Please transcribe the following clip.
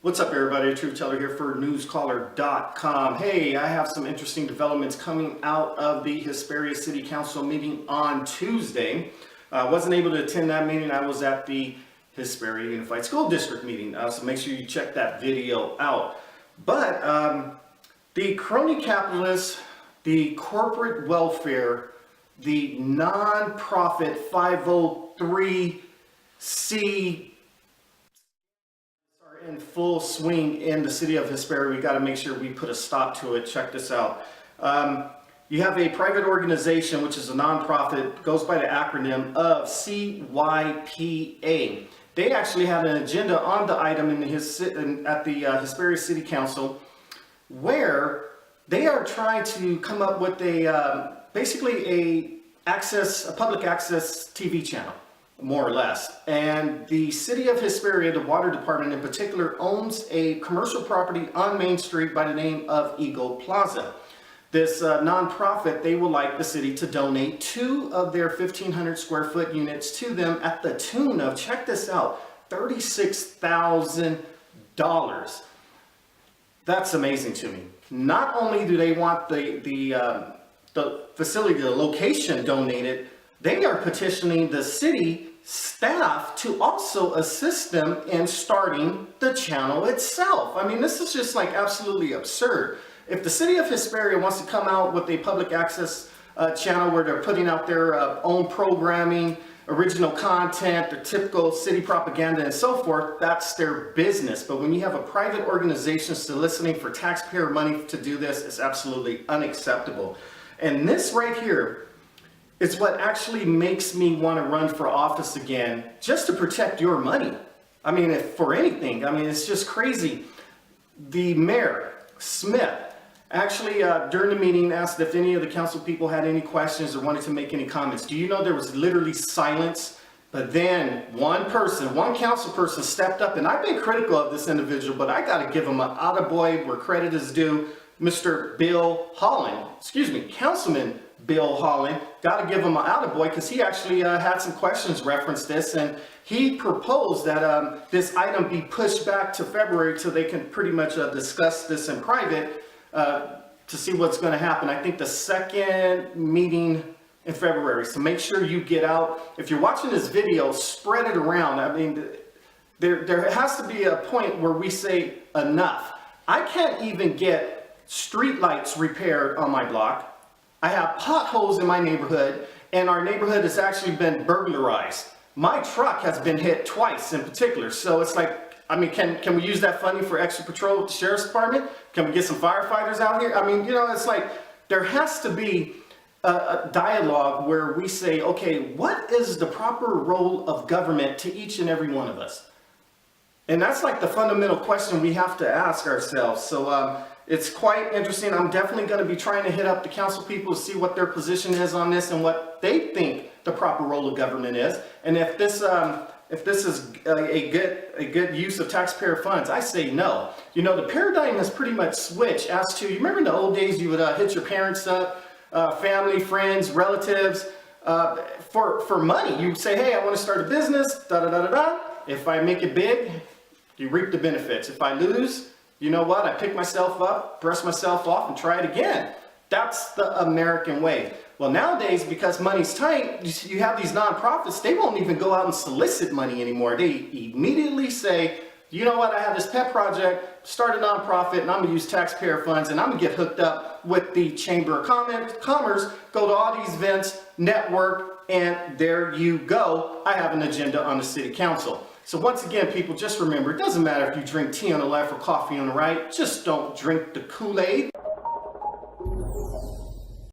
What's up, everybody? Truth Teller here for Newscaller.com. Hey, I have some interesting developments coming out of the Hesperia City Council meeting on Tuesday. I wasn't able to attend that meeting. I was at the Hesperia Unified School District meeting, so make sure you check that video out. But the crony capitalists, the corporate welfare, the non-profit 503c in full swing in the city of Hesperia. We got to make sure we put a stop to it. Check this out. You have a private organization, which is a nonprofit, goes by the acronym of CYPA. They actually had an agenda on the item at the Hesperia City Council, where they are trying to come up with basically a public access TV channel, more or less. And the city of Hesperia, the water department in particular, owns a commercial property on Main Street by the name of Eagle Plaza. This nonprofit, they would like the city to donate 2 of their 1,500 square foot units to them at the tune of, check this out, $36,000. That's amazing to me. Not only do they want the facility, the location donated, they are petitioning the city staff to also assist them in starting the channel itself. I mean, this is just like absolutely absurd. If the city of Hesperia wants to come out with a public access channel where they're putting out their own programming, original content, their typical city propaganda and so forth, that's their business. But when you have a private organization soliciting for taxpayer money to do this, it's absolutely unacceptable. And this right here, it's what actually makes me want to run for office again, just to protect your money. I mean, if for anything, I mean, it's just crazy. The mayor, Smith, actually during the meeting asked if any of the council people had any questions or wanted to make any comments. Do you know there was literally silence? But then one council person stepped up, and I've been critical of this individual, but I got to give him an attaboy where credit is due. Mr. Bill Holland, Councilman Bill Holland, got to give him an attaboy because he actually had some questions referenced this, and he proposed that this item be pushed back to February so they can pretty much discuss this in private to see what's going to happen. I think the second meeting in February. So make sure you get out. If you're watching this video, spread it around. I mean, there has to be a point where we say enough. I can't even get street lights repaired on my block. I have potholes in my neighborhood, and our neighborhood has actually been burglarized. My truck has been hit twice in particular. So it's like, I mean, can we use that funding for extra patrol with the sheriff's department? Can we get some firefighters out here? I mean, you know, it's like there has to be a dialogue where we say, okay, what is the proper role of government to each and every one of us? And that's like the fundamental question we have to ask ourselves. So it's quite interesting. I'm definitely going to be trying to hit up the council people to see what their position is on this and what they think the proper role of government is. And if this is a good use of taxpayer funds, I say no. You know, the paradigm has pretty much switched as to, you remember in the old days you would hit your parents up, family, friends, relatives, for money. You would say, hey, I want to start a business, da-da-da-da-da. If I make it big, you reap the benefits. If I lose, you know what? I pick myself up, brush myself off, and try it again. That's the American way. Well, nowadays, because money's tight, you have these nonprofits, they won't even go out and solicit money anymore. They immediately say, you know what? I have this pet project, start a nonprofit, and I'm going to use taxpayer funds, and I'm going to get hooked up with the Chamber of Commerce, go to all these events, network, and there you go. I have an agenda on the city council. So once again, people, just remember, it doesn't matter if you drink tea on the left or coffee on the right. Just don't drink the Kool-Aid.